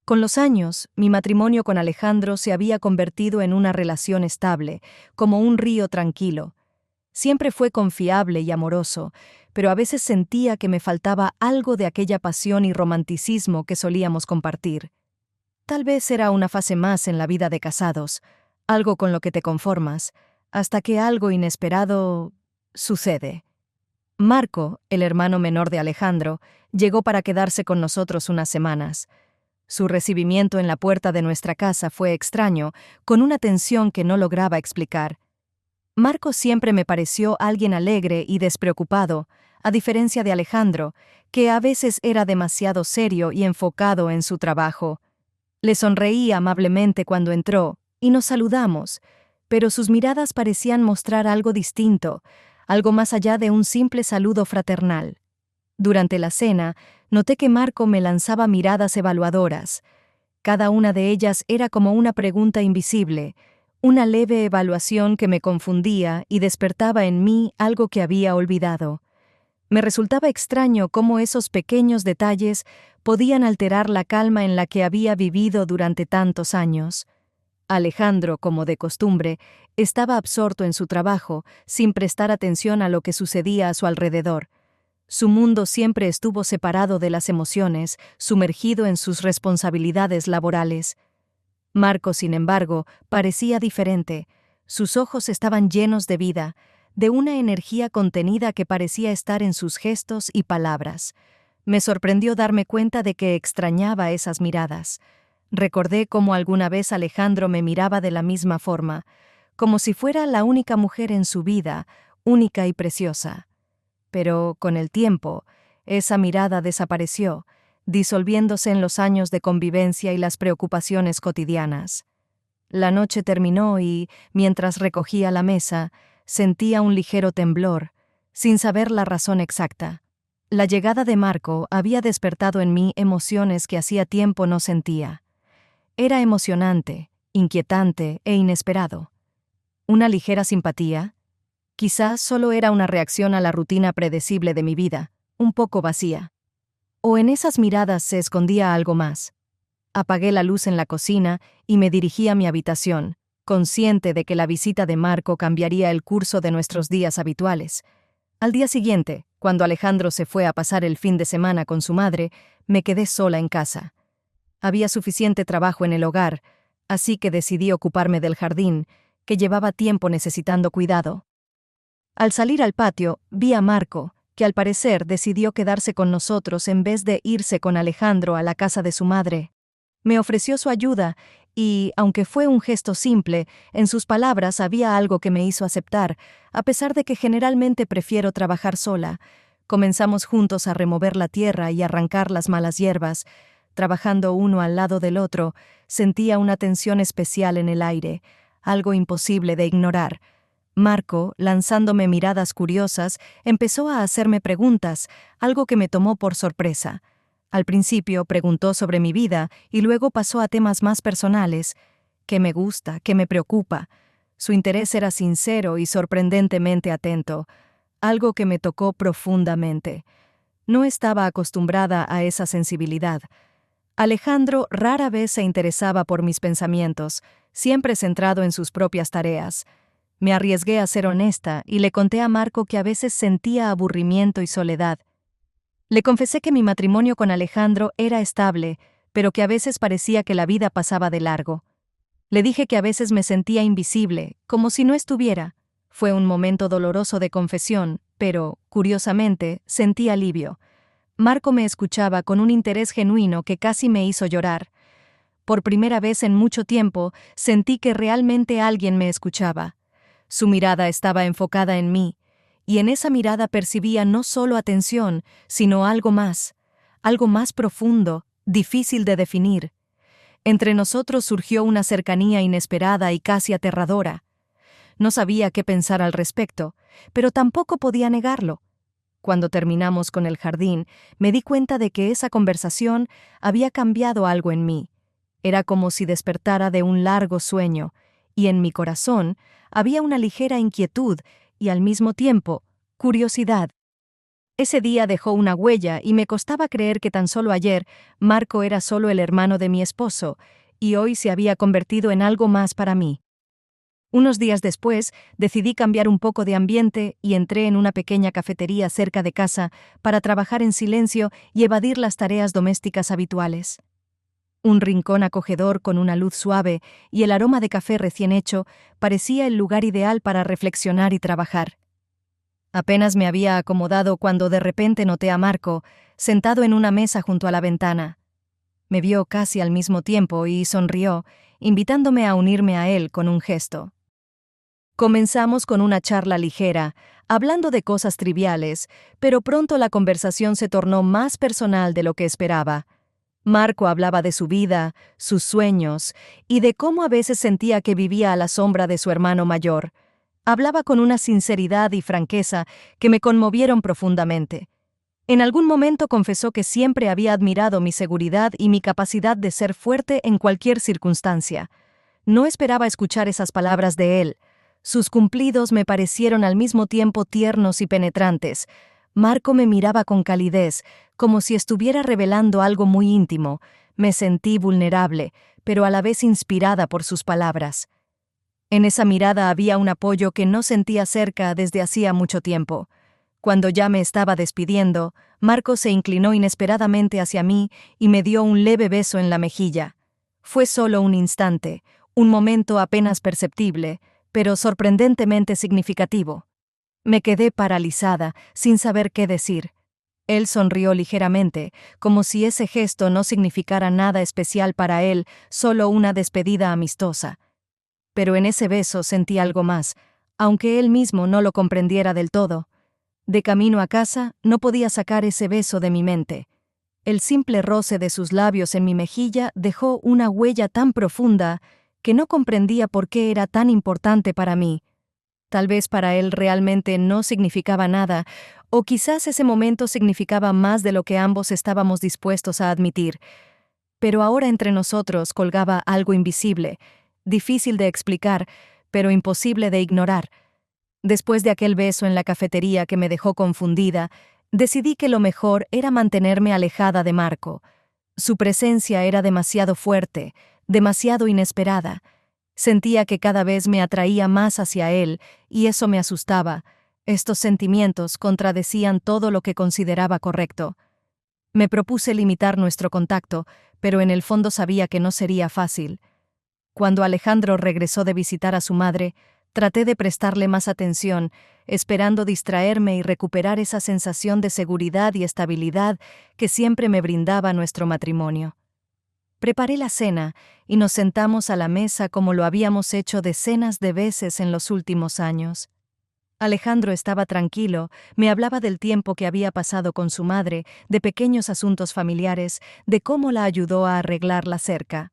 Con los años, mi matrimonio con Alejandro se había convertido en una relación estable, como un río tranquilo. Siempre fue confiable y amoroso, pero a veces sentía que me faltaba algo de aquella pasión y romanticismo que solíamos compartir. Tal vez era una fase más en la vida de casados, algo con lo que te conformas, hasta que algo inesperado sucede. Marco, el hermano menor de Alejandro, llegó para quedarse con nosotros unas semanas. Su recibimiento en la puerta de nuestra casa fue extraño, con una tensión que no lograba explicar. Marco siempre me pareció alguien alegre y despreocupado, a diferencia de Alejandro, que a veces era demasiado serio y enfocado en su trabajo. Le sonreí amablemente cuando entró, y nos saludamos, pero sus miradas parecían mostrar algo distinto, algo más allá de un simple saludo fraternal. Durante la cena, noté que Marco me lanzaba miradas evaluadoras. Cada una de ellas era como una pregunta invisible, una leve evaluación que me confundía y despertaba en mí algo que había olvidado. Me resultaba extraño cómo esos pequeños detalles podían alterar la calma en la que había vivido durante tantos años. Alejandro, como de costumbre, estaba absorto en su trabajo, sin prestar atención a lo que sucedía a su alrededor. Su mundo siempre estuvo separado de las emociones, sumergido en sus responsabilidades laborales. Marco, sin embargo, parecía diferente. Sus ojos estaban llenos de vida, de una energía contenida que parecía estar en sus gestos y palabras. Me sorprendió darme cuenta de que extrañaba esas miradas. Recordé cómo alguna vez Alejandro me miraba de la misma forma, como si fuera la única mujer en su vida, única y preciosa. Pero, con el tiempo, esa mirada desapareció, disolviéndose en los años de convivencia y las preocupaciones cotidianas. La noche terminó y, mientras recogía la mesa, sentía un ligero temblor, sin saber la razón exacta. La llegada de Marco había despertado en mí emociones que hacía tiempo no sentía. Era emocionante, inquietante e inesperado. Una ligera simpatía. Quizás solo era una reacción a la rutina predecible de mi vida, un poco vacía. O en esas miradas se escondía algo más. Apagué la luz en la cocina y me dirigí a mi habitación, consciente de que la visita de Marco cambiaría el curso de nuestros días habituales. Al día siguiente, cuando Alejandro se fue a pasar el fin de semana con su madre, me quedé sola en casa. Había suficiente trabajo en el hogar, así que decidí ocuparme del jardín, que llevaba tiempo necesitando cuidado. Al salir al patio, vi a Marco, que al parecer decidió quedarse con nosotros en vez de irse con Alejandro a la casa de su madre. Me ofreció su ayuda y, aunque fue un gesto simple, en sus palabras había algo que me hizo aceptar, a pesar de que generalmente prefiero trabajar sola. Comenzamos juntos a remover la tierra y arrancar las malas hierbas. Trabajando uno al lado del otro, sentía una tensión especial en el aire, algo imposible de ignorar. Marco, lanzándome miradas curiosas, empezó a hacerme preguntas, algo que me tomó por sorpresa. Al principio preguntó sobre mi vida y luego pasó a temas más personales. ¿Qué me gusta? ¿Qué me preocupa? Su interés era sincero y sorprendentemente atento, algo que me tocó profundamente. No estaba acostumbrada a esa sensibilidad. Alejandro rara vez se interesaba por mis pensamientos, siempre centrado en sus propias tareas. Me arriesgué a ser honesta y le conté a Marco que a veces sentía aburrimiento y soledad. Le confesé que mi matrimonio con Alejandro era estable, pero que a veces parecía que la vida pasaba de largo. Le dije que a veces me sentía invisible, como si no estuviera. Fue un momento doloroso de confesión, pero, curiosamente, sentí alivio. Marco me escuchaba con un interés genuino que casi me hizo llorar. Por primera vez en mucho tiempo, sentí que realmente alguien me escuchaba. Su mirada estaba enfocada en mí, y en esa mirada percibía no solo atención, sino algo más profundo, difícil de definir. Entre nosotros surgió una cercanía inesperada y casi aterradora. No sabía qué pensar al respecto, pero tampoco podía negarlo. Cuando terminamos con el jardín, me di cuenta de que esa conversación había cambiado algo en mí. Era como si despertara de un largo sueño, y en mi corazón había una ligera inquietud y al mismo tiempo curiosidad. Ese día dejó una huella y me costaba creer que tan solo ayer Marco era solo el hermano de mi esposo, y hoy se había convertido en algo más para mí. Unos días después, decidí cambiar un poco de ambiente y entré en una pequeña cafetería cerca de casa para trabajar en silencio y evadir las tareas domésticas habituales. Un rincón acogedor con una luz suave y el aroma de café recién hecho parecía el lugar ideal para reflexionar y trabajar. Apenas me había acomodado cuando de repente noté a Marco, sentado en una mesa junto a la ventana. Me vio casi al mismo tiempo y sonrió, invitándome a unirme a él con un gesto. Comenzamos con una charla ligera, hablando de cosas triviales, pero pronto la conversación se tornó más personal de lo que esperaba. Marco hablaba de su vida, sus sueños, y de cómo a veces sentía que vivía a la sombra de su hermano mayor. Hablaba con una sinceridad y franqueza que me conmovieron profundamente. En algún momento confesó que siempre había admirado mi seguridad y mi capacidad de ser fuerte en cualquier circunstancia. No esperaba escuchar esas palabras de él. Sus cumplidos me parecieron al mismo tiempo tiernos y penetrantes. Marco me miraba con calidez, como si estuviera revelando algo muy íntimo. Me sentí vulnerable, pero a la vez inspirada por sus palabras. En esa mirada había un apoyo que no sentía cerca desde hacía mucho tiempo. Cuando ya me estaba despidiendo, Marco se inclinó inesperadamente hacia mí y me dio un leve beso en la mejilla. Fue solo un instante, un momento apenas perceptible, pero sorprendentemente significativo. Me quedé paralizada, sin saber qué decir. Él sonrió ligeramente, como si ese gesto no significara nada especial para él, solo una despedida amistosa. Pero en ese beso sentí algo más, aunque él mismo no lo comprendiera del todo. De camino a casa, no podía sacar ese beso de mi mente. El simple roce de sus labios en mi mejilla dejó una huella tan profunda que no comprendía por qué era tan importante para mí. Tal vez para él realmente no significaba nada, o quizás ese momento significaba más de lo que ambos estábamos dispuestos a admitir. Pero ahora entre nosotros colgaba algo invisible, difícil de explicar, pero imposible de ignorar. Después de aquel beso en la cafetería que me dejó confundida, decidí que lo mejor era mantenerme alejada de Marco. Su presencia era demasiado fuerte, demasiado inesperada. Sentía que cada vez me atraía más hacia él, y eso me asustaba. Estos sentimientos contradecían todo lo que consideraba correcto. Me propuse limitar nuestro contacto, pero en el fondo sabía que no sería fácil. Cuando Alejandro regresó de visitar a su madre, traté de prestarle más atención, esperando distraerme y recuperar esa sensación de seguridad y estabilidad que siempre me brindaba nuestro matrimonio. Preparé la cena y nos sentamos a la mesa como lo habíamos hecho decenas de veces en los últimos años. Alejandro estaba tranquilo, me hablaba del tiempo que había pasado con su madre, de pequeños asuntos familiares, de cómo la ayudó a arreglar la cerca.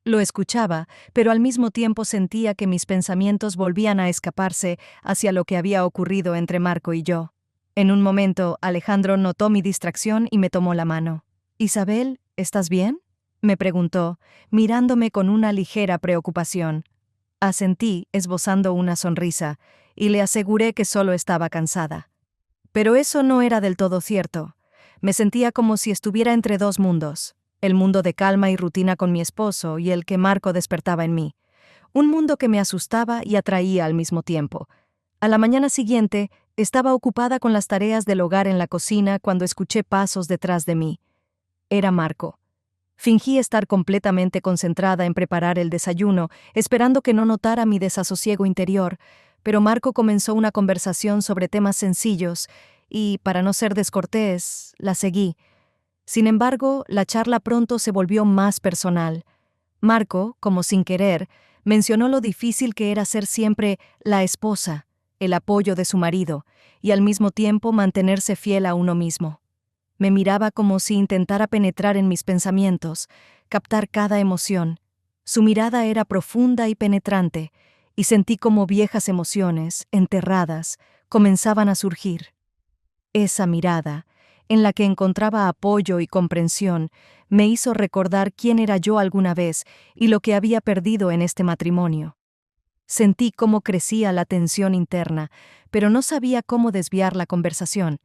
Lo escuchaba, pero al mismo tiempo sentía que mis pensamientos volvían a escaparse hacia lo que había ocurrido entre Marco y yo. En un momento, Alejandro notó mi distracción y me tomó la mano. «Isabel, ¿estás bien?», me preguntó, mirándome con una ligera preocupación. Asentí, esbozando una sonrisa, y le aseguré que solo estaba cansada. Pero eso no era del todo cierto. Me sentía como si estuviera entre dos mundos. El mundo de calma y rutina con mi esposo y el que Marco despertaba en mí. Un mundo que me asustaba y atraía al mismo tiempo. A la mañana siguiente, estaba ocupada con las tareas del hogar en la cocina cuando escuché pasos detrás de mí. Era Marco. Fingí estar completamente concentrada en preparar el desayuno, esperando que no notara mi desasosiego interior, pero Marco comenzó una conversación sobre temas sencillos y, para no ser descortés, la seguí. Sin embargo, la charla pronto se volvió más personal. Marco, como sin querer, mencionó lo difícil que era ser siempre la esposa, el apoyo de su marido, y al mismo tiempo mantenerse fiel a uno mismo. Me miraba como si intentara penetrar en mis pensamientos, captar cada emoción. Su mirada era profunda y penetrante, y sentí como viejas emociones, enterradas, comenzaban a surgir. Esa mirada, en la que encontraba apoyo y comprensión, me hizo recordar quién era yo alguna vez y lo que había perdido en este matrimonio. Sentí cómo crecía la tensión interna, pero no sabía cómo desviar la conversación.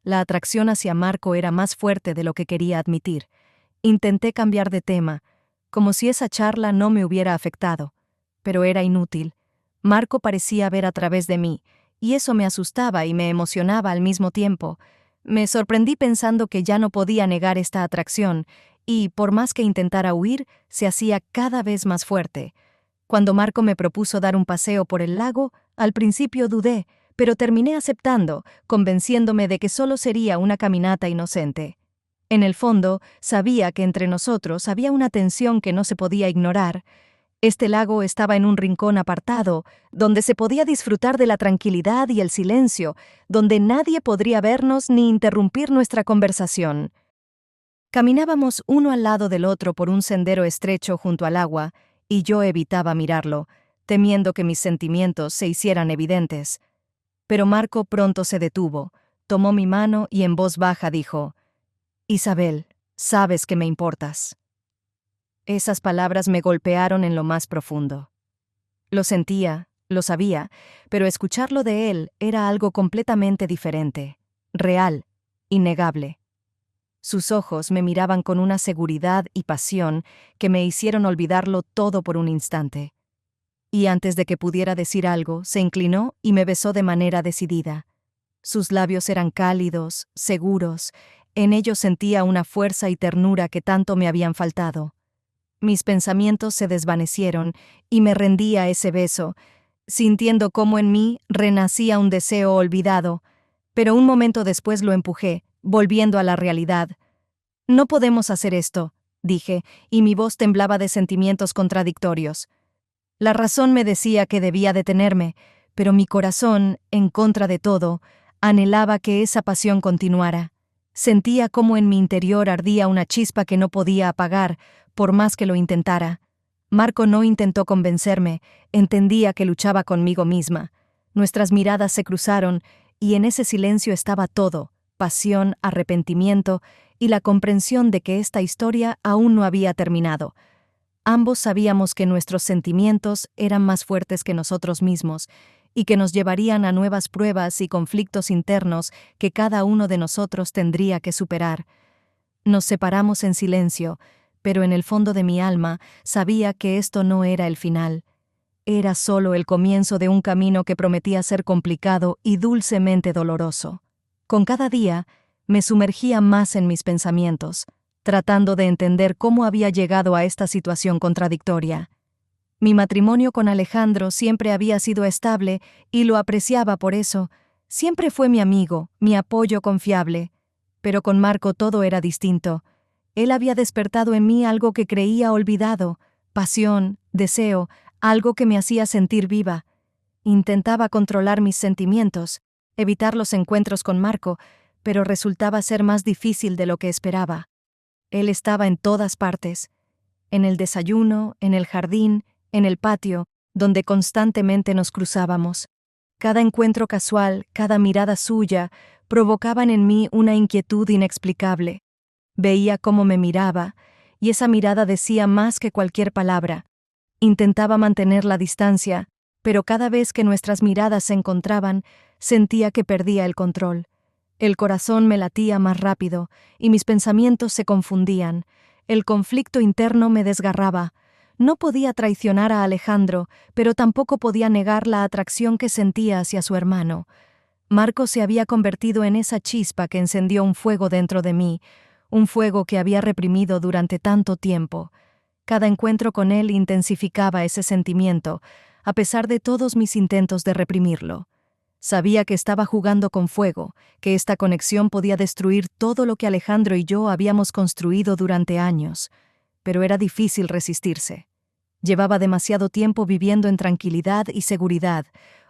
La atracción hacia Marco era más fuerte de lo que quería admitir. Intenté cambiar de tema, como si esa charla no me hubiera afectado, pero era inútil. Marco parecía ver a través de mí, y eso me asustaba y me emocionaba al mismo tiempo. Me sorprendí pensando que ya no podía negar esta atracción, y, por más que intentara huir, se hacía cada vez más fuerte. Cuando Marco me propuso dar un paseo por el lago, al principio dudé, pero terminé aceptando, convenciéndome de que solo sería una caminata inocente. En el fondo, sabía que entre nosotros había una tensión que no se podía ignorar. Este lago estaba en un rincón apartado, donde se podía disfrutar de la tranquilidad y el silencio, donde nadie podría vernos ni interrumpir nuestra conversación. Caminábamos uno al lado del otro por un sendero estrecho junto al agua, y yo evitaba mirarlo, temiendo que mis sentimientos se hicieran evidentes. Pero Marco pronto se detuvo, tomó mi mano y en voz baja dijo: «Isabel, sabes que me importas». Esas palabras me golpearon en lo más profundo. Lo sentía, lo sabía, pero escucharlo de él era algo completamente diferente, real, innegable. Sus ojos me miraban con una seguridad y pasión que me hicieron olvidarlo todo por un instante. Y antes de que pudiera decir algo, se inclinó y me besó de manera decidida. Sus labios eran cálidos, seguros, en ellos sentía una fuerza y ternura que tanto me habían faltado. Mis pensamientos se desvanecieron y me rendí a ese beso, sintiendo cómo en mí renacía un deseo olvidado, pero un momento después lo empujé, volviendo a la realidad. «No podemos hacer esto», dije, y mi voz temblaba de sentimientos contradictorios. La razón me decía que debía detenerme, pero mi corazón, en contra de todo, anhelaba que esa pasión continuara. Sentía cómo en mi interior ardía una chispa que no podía apagar, por más que lo intentara. Marco no intentó convencerme, entendía que luchaba conmigo misma. Nuestras miradas se cruzaron, y en ese silencio estaba todo: pasión, arrepentimiento y la comprensión de que esta historia aún no había terminado. Ambos sabíamos que nuestros sentimientos eran más fuertes que nosotros mismos y que nos llevarían a nuevas pruebas y conflictos internos que cada uno de nosotros tendría que superar. Nos separamos en silencio, pero en el fondo de mi alma sabía que esto no era el final. Era solo el comienzo de un camino que prometía ser complicado y dulcemente doloroso. Con cada día, me sumergía más en mis pensamientos, tratando de entender cómo había llegado a esta situación contradictoria. Mi matrimonio con Alejandro siempre había sido estable y lo apreciaba por eso. Siempre fue mi amigo, mi apoyo confiable. Pero con Marco todo era distinto. Él había despertado en mí algo que creía olvidado: pasión, deseo, algo que me hacía sentir viva. Intentaba controlar mis sentimientos, evitar los encuentros con Marco, pero resultaba ser más difícil de lo que esperaba. Él estaba en todas partes, en el desayuno, en el jardín, en el patio, donde constantemente nos cruzábamos. Cada encuentro casual, cada mirada suya, provocaban en mí una inquietud inexplicable. Veía cómo me miraba, y esa mirada decía más que cualquier palabra. Intentaba mantener la distancia, pero cada vez que nuestras miradas se encontraban, sentía que perdía el control. El corazón me latía más rápido, y mis pensamientos se confundían. El conflicto interno me desgarraba. No podía traicionar a Alejandro, pero tampoco podía negar la atracción que sentía hacia su hermano. Marco se había convertido en esa chispa que encendió un fuego dentro de mí, un fuego que había reprimido durante tanto tiempo. Cada encuentro con él intensificaba ese sentimiento, a pesar de todos mis intentos de reprimirlo. Sabía que estaba jugando con fuego, que esta conexión podía destruir todo lo que Alejandro y yo habíamos construido durante años, pero era difícil resistirse. Llevaba demasiado tiempo viviendo en tranquilidad y seguridad,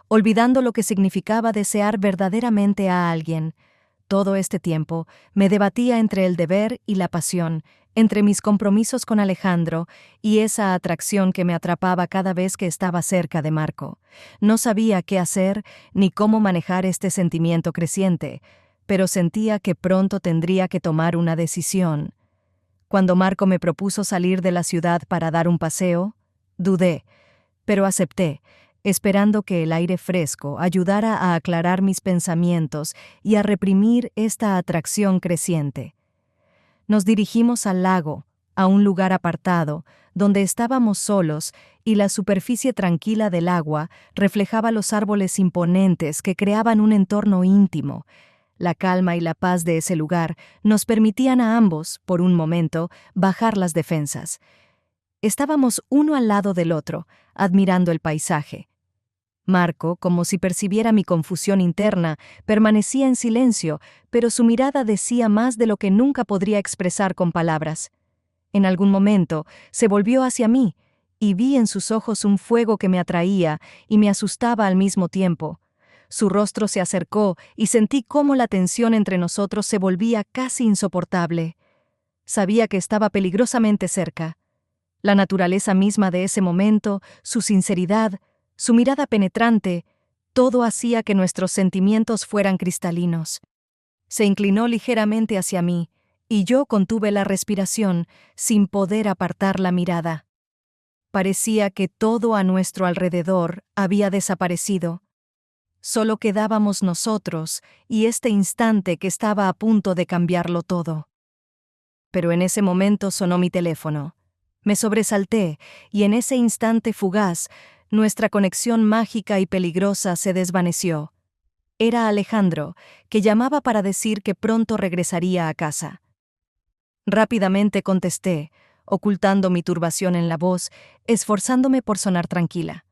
olvidando lo que significaba desear verdaderamente a alguien. Todo este tiempo me debatía entre el deber y la pasión, entre mis compromisos con Alejandro y esa atracción que me atrapaba cada vez que estaba cerca de Marco. No sabía qué hacer ni cómo manejar este sentimiento creciente, pero sentía que pronto tendría que tomar una decisión. Cuando Marco me propuso salir de la ciudad para dar un paseo, dudé, pero acepté. esperando que el aire fresco ayudara a aclarar mis pensamientos y a reprimir esta atracción creciente. Nos dirigimos al lago, a un lugar apartado, donde estábamos solos y la superficie tranquila del agua reflejaba los árboles imponentes que creaban un entorno íntimo. La calma y la paz de ese lugar nos permitían a ambos, por un momento, bajar las defensas. Estábamos uno al lado del otro, admirando el paisaje. Marco, como si percibiera mi confusión interna, permanecía en silencio, pero su mirada decía más de lo que nunca podría expresar con palabras. En algún momento se volvió hacia mí, y vi en sus ojos un fuego que me atraía y me asustaba al mismo tiempo. Su rostro se acercó y sentí cómo la tensión entre nosotros se volvía casi insoportable. Sabía que estaba peligrosamente cerca. La naturaleza misma de ese momento, su sinceridad, su mirada penetrante, todo hacía que nuestros sentimientos fueran cristalinos. Se inclinó ligeramente hacia mí, y yo contuve la respiración, sin poder apartar la mirada. Parecía que todo a nuestro alrededor había desaparecido. Solo quedábamos nosotros y este instante que estaba a punto de cambiarlo todo. Pero en ese momento sonó mi teléfono. Me sobresalté, y en ese instante fugaz, nuestra conexión mágica y peligrosa se desvaneció. Era Alejandro, que llamaba para decir que pronto regresaría a casa. Rápidamente contesté, ocultando mi turbación en la voz, esforzándome por sonar tranquila.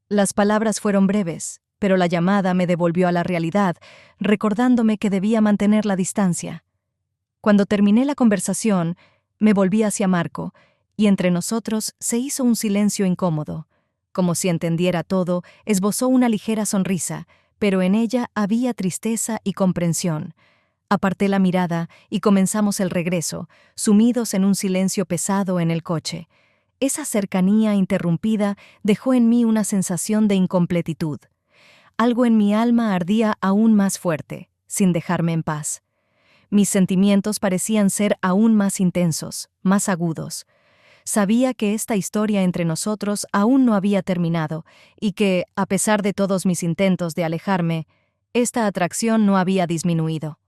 Las palabras fueron breves, pero la llamada me devolvió a la realidad, recordándome que debía mantener la distancia. Cuando terminé la conversación, me volví hacia Marco, y entre nosotros se hizo un silencio incómodo. Como si entendiera todo, esbozó una ligera sonrisa, pero en ella había tristeza y comprensión. Aparté la mirada y comenzamos el regreso, sumidos en un silencio pesado en el coche. Esa cercanía interrumpida dejó en mí una sensación de incompletitud. Algo en mi alma ardía aún más fuerte, sin dejarme en paz. Mis sentimientos parecían ser aún más intensos, más agudos. Sabía que esta historia entre nosotros aún no había terminado y que, a pesar de todos mis intentos de alejarme, esta atracción no había disminuido.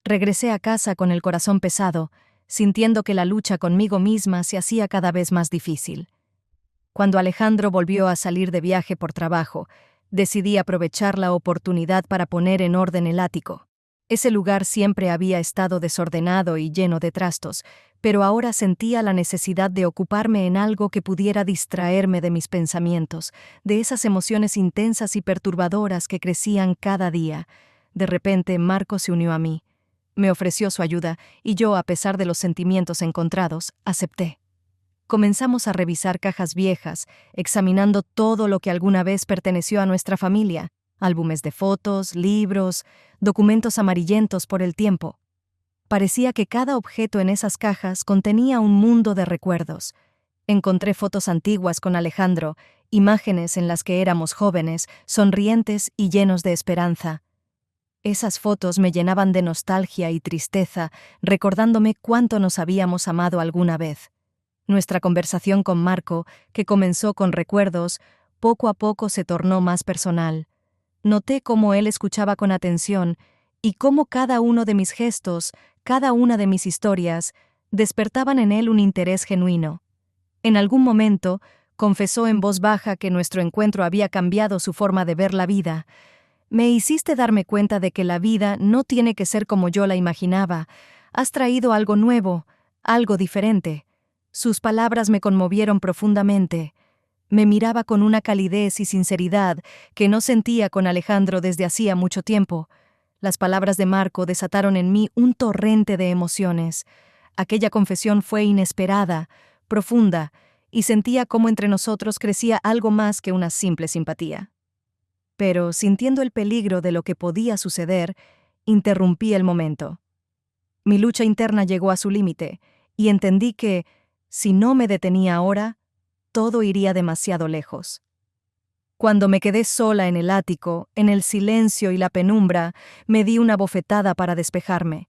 Regresé a casa con el corazón pesado, sintiendo que la lucha conmigo misma se hacía cada vez más difícil. Cuando Alejandro volvió a salir de viaje por trabajo, decidí aprovechar la oportunidad para poner en orden el ático. Ese lugar siempre había estado desordenado y lleno de trastos, pero ahora sentía la necesidad de ocuparme en algo que pudiera distraerme de mis pensamientos, de esas emociones intensas y perturbadoras que crecían cada día. De repente, Marco se unió a mí. Me ofreció su ayuda y yo, a pesar de los sentimientos encontrados, acepté. Comenzamos a revisar cajas viejas, examinando todo lo que alguna vez perteneció a nuestra familia: álbumes de fotos, libros, documentos amarillentos por el tiempo. Parecía que cada objeto en esas cajas contenía un mundo de recuerdos. Encontré fotos antiguas con Alejandro, imágenes en las que éramos jóvenes, sonrientes y llenos de esperanza. Esas fotos me llenaban de nostalgia y tristeza, recordándome cuánto nos habíamos amado alguna vez. Nuestra conversación con Marco, que comenzó con recuerdos, poco a poco se tornó más personal. Noté cómo él escuchaba con atención y cómo cada uno de mis gestos, cada una de mis historias, despertaban en él un interés genuino. En algún momento, confesó en voz baja que nuestro encuentro había cambiado su forma de ver la vida. Me hiciste darme cuenta de que la vida no tiene que ser como yo la imaginaba. Has traído algo nuevo, algo diferente. Sus palabras me conmovieron profundamente. Me miraba con una calidez y sinceridad que no sentía con Alejandro desde hacía mucho tiempo. Las palabras de Marco desataron en mí un torrente de emociones. Aquella confesión fue inesperada, profunda, y sentía cómo entre nosotros crecía algo más que una simple simpatía. Pero, sintiendo el peligro de lo que podía suceder, interrumpí el momento. Mi lucha interna llegó a su límite, y entendí que, si no me detenía ahora, todo iría demasiado lejos. Cuando me quedé sola en el ático, en el silencio y la penumbra, me di una bofetada para despejarme.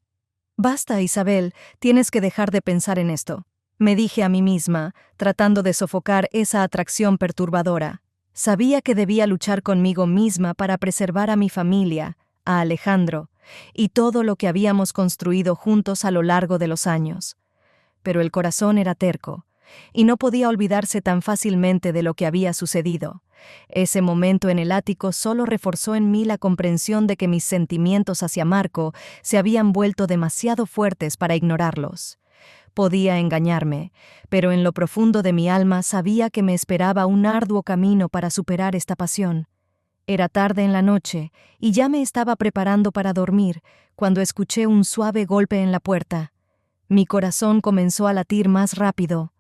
«Basta, Isabel, tienes que dejar de pensar en esto», me dije a mí misma, tratando de sofocar esa atracción perturbadora. Sabía que debía luchar conmigo misma para preservar a mi familia, a Alejandro, y todo lo que habíamos construido juntos a lo largo de los años. Pero el corazón era terco, y no podía olvidarse tan fácilmente de lo que había sucedido. Ese momento en el ático solo reforzó en mí la comprensión de que mis sentimientos hacia Marco se habían vuelto demasiado fuertes para ignorarlos. Podía engañarme, pero en lo profundo de mi alma sabía que me esperaba un arduo camino para superar esta pasión. Era tarde en la noche, y ya me estaba preparando para dormir, cuando escuché un suave golpe en la puerta. Mi corazón comenzó a latir más rápido.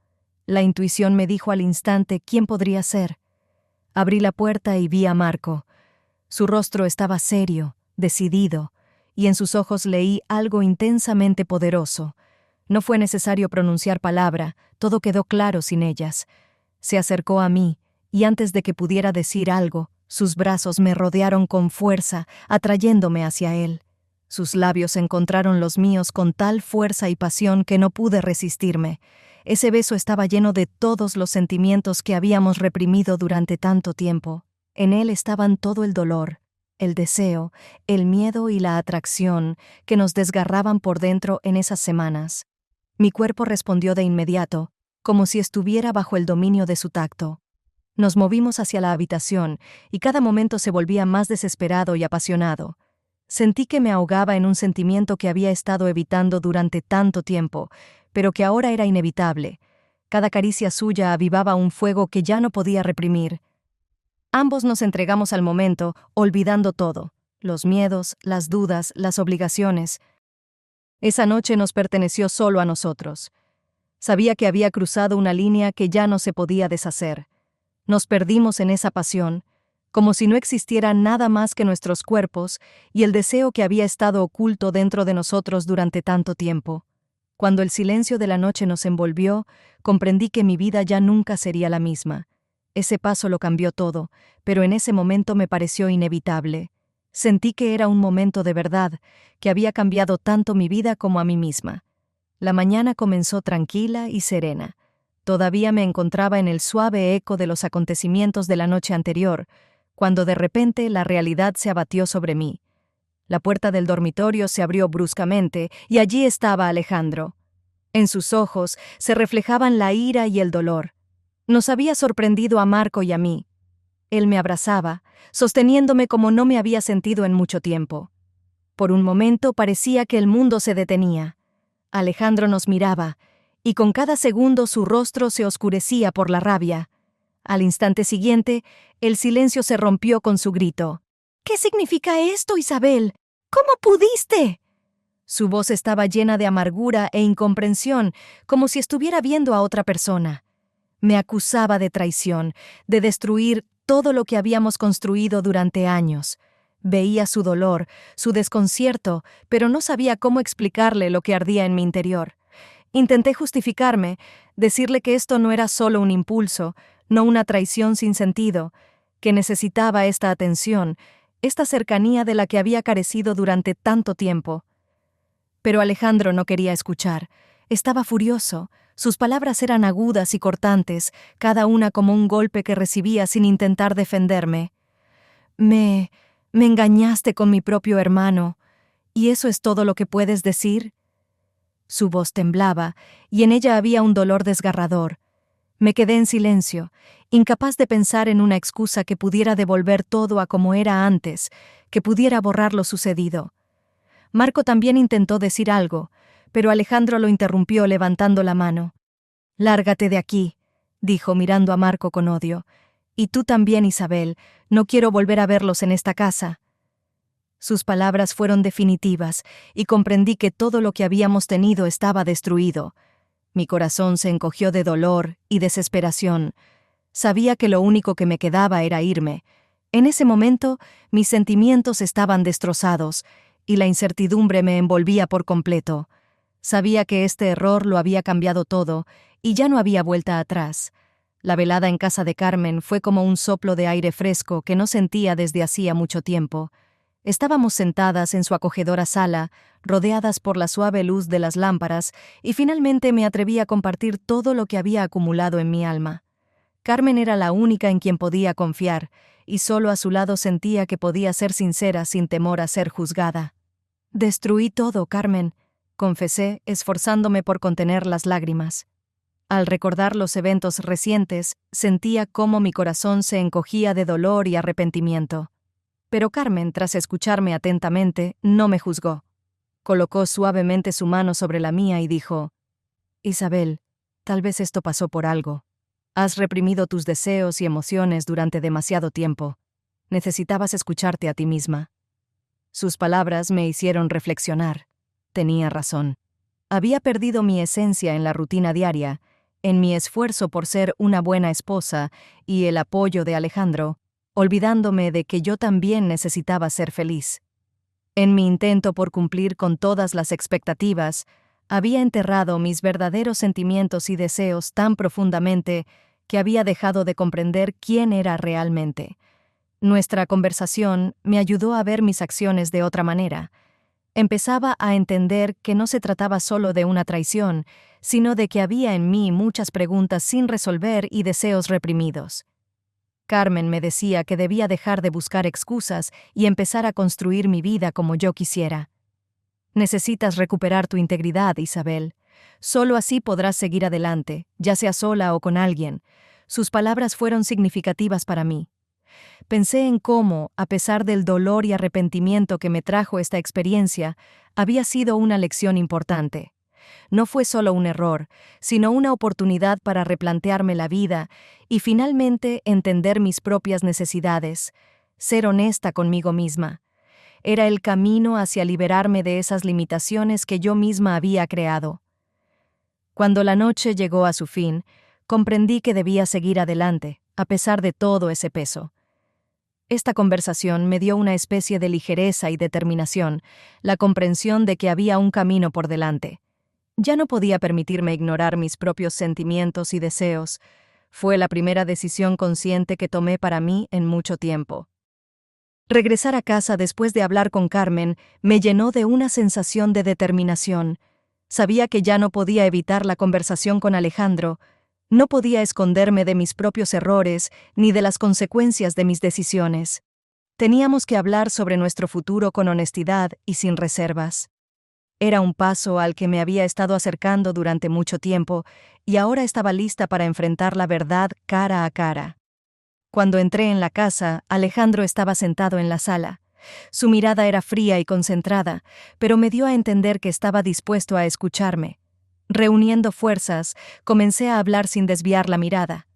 La intuición me dijo al instante quién podría ser. Abrí la puerta y vi a Marco. Su rostro estaba serio, decidido, y en sus ojos leí algo intensamente poderoso. No fue necesario pronunciar palabra, todo quedó claro sin ellas. Se acercó a mí, y antes de que pudiera decir algo, sus brazos me rodearon con fuerza, atrayéndome hacia él. Sus labios encontraron los míos con tal fuerza y pasión que no pude resistirme. Ese beso estaba lleno de todos los sentimientos que habíamos reprimido durante tanto tiempo. En él estaban todo el dolor, el deseo, el miedo y la atracción que nos desgarraban por dentro en esas semanas. Mi cuerpo respondió de inmediato, como si estuviera bajo el dominio de su tacto. Nos movimos hacia la habitación, y cada momento se volvía más desesperado y apasionado. Sentí que me ahogaba en un sentimiento que había estado evitando durante tanto tiempo, pero que ahora era inevitable. Cada caricia suya avivaba un fuego que ya no podía reprimir. Ambos nos entregamos al momento, olvidando todo, los miedos, las dudas, las obligaciones. Esa noche nos perteneció solo a nosotros. Sabía que había cruzado una línea que ya no se podía deshacer. Nos perdimos en esa pasión, como si no existiera nada más que nuestros cuerpos y el deseo que había estado oculto dentro de nosotros durante tanto tiempo. Cuando el silencio de la noche nos envolvió, comprendí que mi vida ya nunca sería la misma. Ese paso lo cambió todo, pero en ese momento me pareció inevitable. Sentí que era un momento de verdad, que había cambiado tanto mi vida como a mí misma. La mañana comenzó tranquila y serena. Todavía me encontraba en el suave eco de los acontecimientos de la noche anterior, cuando de repente la realidad se abatió sobre mí. La puerta del dormitorio se abrió bruscamente y allí estaba Alejandro. En sus ojos se reflejaban la ira y el dolor. Nos había sorprendido a Marco y a mí. Él me abrazaba, sosteniéndome como no me había sentido en mucho tiempo. Por un momento parecía que el mundo se detenía. Alejandro nos miraba, y con cada segundo su rostro se oscurecía por la rabia. Al instante siguiente, el silencio se rompió con su grito. «¿Qué significa esto, Isabel? ¿Cómo pudiste?» Su voz estaba llena de amargura e incomprensión, como si estuviera viendo a otra persona. Me acusaba de traición, de destruir todo lo que habíamos construido durante años. Veía su dolor, su desconcierto, pero no sabía cómo explicarle lo que ardía en mi interior. Intenté justificarme, decirle que esto no era solo un impulso, no una traición sin sentido, que necesitaba esta atención, esta cercanía de la que había carecido durante tanto tiempo. Pero Alejandro no quería escuchar. Estaba furioso. Sus palabras eran agudas y cortantes, cada una como un golpe que recibía sin intentar defenderme. Me engañaste con mi propio hermano. ¿Y eso es todo lo que puedes decir?» Su voz temblaba, y en ella había un dolor desgarrador. Me quedé en silencio, incapaz de pensar en una excusa que pudiera devolver todo a como era antes, que pudiera borrar lo sucedido. Marco también intentó decir algo, pero Alejandro lo interrumpió levantando la mano. «Lárgate de aquí», dijo mirando a Marco con odio. «Y tú también, Isabel, no quiero volver a verlos en esta casa». Sus palabras fueron definitivas, y comprendí que todo lo que habíamos tenido estaba destruido. Mi corazón se encogió de dolor y desesperación. Sabía que lo único que me quedaba era irme. En ese momento, mis sentimientos estaban destrozados, y la incertidumbre me envolvía por completo. Sabía que este error lo había cambiado todo, y ya no había vuelta atrás. La velada en casa de Carmen fue como un soplo de aire fresco que no sentía desde hacía mucho tiempo. Estábamos sentadas en su acogedora sala, rodeadas por la suave luz de las lámparas, y finalmente me atreví a compartir todo lo que había acumulado en mi alma. Carmen era la única en quien podía confiar, y solo a su lado sentía que podía ser sincera sin temor a ser juzgada. «Destruí todo, Carmen», confesé, esforzándome por contener las lágrimas. Al recordar los eventos recientes, sentía cómo mi corazón se encogía de dolor y arrepentimiento. Pero Carmen, tras escucharme atentamente, no me juzgó. Colocó suavemente su mano sobre la mía y dijo: «Isabel, tal vez esto pasó por algo. Has reprimido tus deseos y emociones durante demasiado tiempo. Necesitabas escucharte a ti misma». Sus palabras me hicieron reflexionar. Tenía razón. Había perdido mi esencia en la rutina diaria, en mi esfuerzo por ser una buena esposa y el apoyo de Alejandro, olvidándome de que yo también necesitaba ser feliz. En mi intento por cumplir con todas las expectativas, había enterrado mis verdaderos sentimientos y deseos tan profundamente que había dejado de comprender quién era realmente. Nuestra conversación me ayudó a ver mis acciones de otra manera. Empezaba a entender que no se trataba solo de una traición, sino de que había en mí muchas preguntas sin resolver y deseos reprimidos. Carmen me decía que debía dejar de buscar excusas y empezar a construir mi vida como yo quisiera. «Necesitas recuperar tu integridad, Isabel. Solo así podrás seguir adelante, ya sea sola o con alguien». Sus palabras fueron significativas para mí. Pensé en cómo, a pesar del dolor y arrepentimiento que me trajo esta experiencia, había sido una lección importante. No fue solo un error, sino una oportunidad para replantearme la vida y finalmente entender mis propias necesidades, ser honesta conmigo misma. Era el camino hacia liberarme de esas limitaciones que yo misma había creado. Cuando la noche llegó a su fin, comprendí que debía seguir adelante, a pesar de todo ese peso. Esta conversación me dio una especie de ligereza y determinación, la comprensión de que había un camino por delante. Ya no podía permitirme ignorar mis propios sentimientos y deseos. Fue la primera decisión consciente que tomé para mí en mucho tiempo. Regresar a casa después de hablar con Carmen me llenó de una sensación de determinación. Sabía que ya no podía evitar la conversación con Alejandro. No podía esconderme de mis propios errores ni de las consecuencias de mis decisiones. Teníamos que hablar sobre nuestro futuro con honestidad y sin reservas. Era un paso al que me había estado acercando durante mucho tiempo y ahora estaba lista para enfrentar la verdad cara a cara. Cuando entré en la casa, Alejandro estaba sentado en la sala. Su mirada era fría y concentrada, pero me dio a entender que estaba dispuesto a escucharme. Reuniendo fuerzas, comencé a hablar sin desviar la mirada.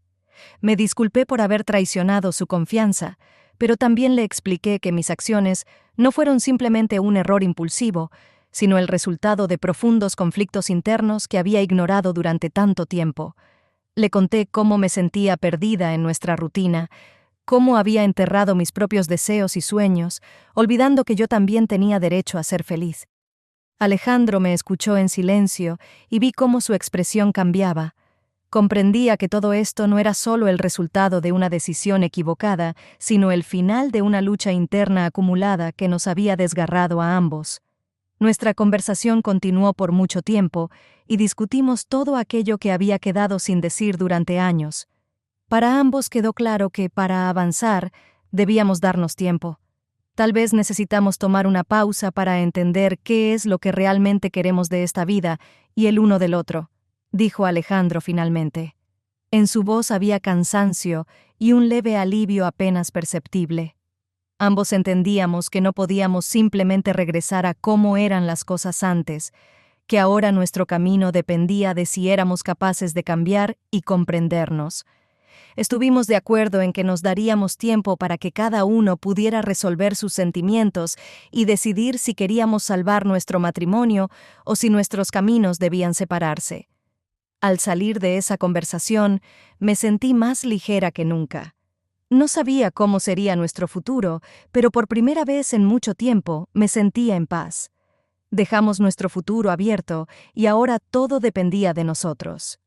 Me disculpé por haber traicionado su confianza, pero también le expliqué que mis acciones no fueron simplemente un error impulsivo, sino el resultado de profundos conflictos internos que había ignorado durante tanto tiempo. Le conté cómo me sentía perdida en nuestra rutina, cómo había enterrado mis propios deseos y sueños, olvidando que yo también tenía derecho a ser feliz. Alejandro me escuchó en silencio y vi cómo su expresión cambiaba. Comprendía que todo esto no era solo el resultado de una decisión equivocada, sino el final de una lucha interna acumulada que nos había desgarrado a ambos. Nuestra conversación continuó por mucho tiempo y discutimos todo aquello que había quedado sin decir durante años. Para ambos quedó claro que, para avanzar, debíamos darnos tiempo. Tal vez necesitamos tomar una pausa para entender qué es lo que realmente queremos de esta vida y el uno del otro, dijo Alejandro finalmente. En su voz había cansancio y un leve alivio apenas perceptible. Ambos entendíamos que no podíamos simplemente regresar a cómo eran las cosas antes, que ahora nuestro camino dependía de si éramos capaces de cambiar y comprendernos. Estuvimos de acuerdo en que nos daríamos tiempo para que cada uno pudiera resolver sus sentimientos y decidir si queríamos salvar nuestro matrimonio o si nuestros caminos debían separarse. Al salir de esa conversación, me sentí más ligera que nunca. No sabía cómo sería nuestro futuro, pero por primera vez en mucho tiempo me sentía en paz. Dejamos nuestro futuro abierto y ahora todo dependía de nosotros.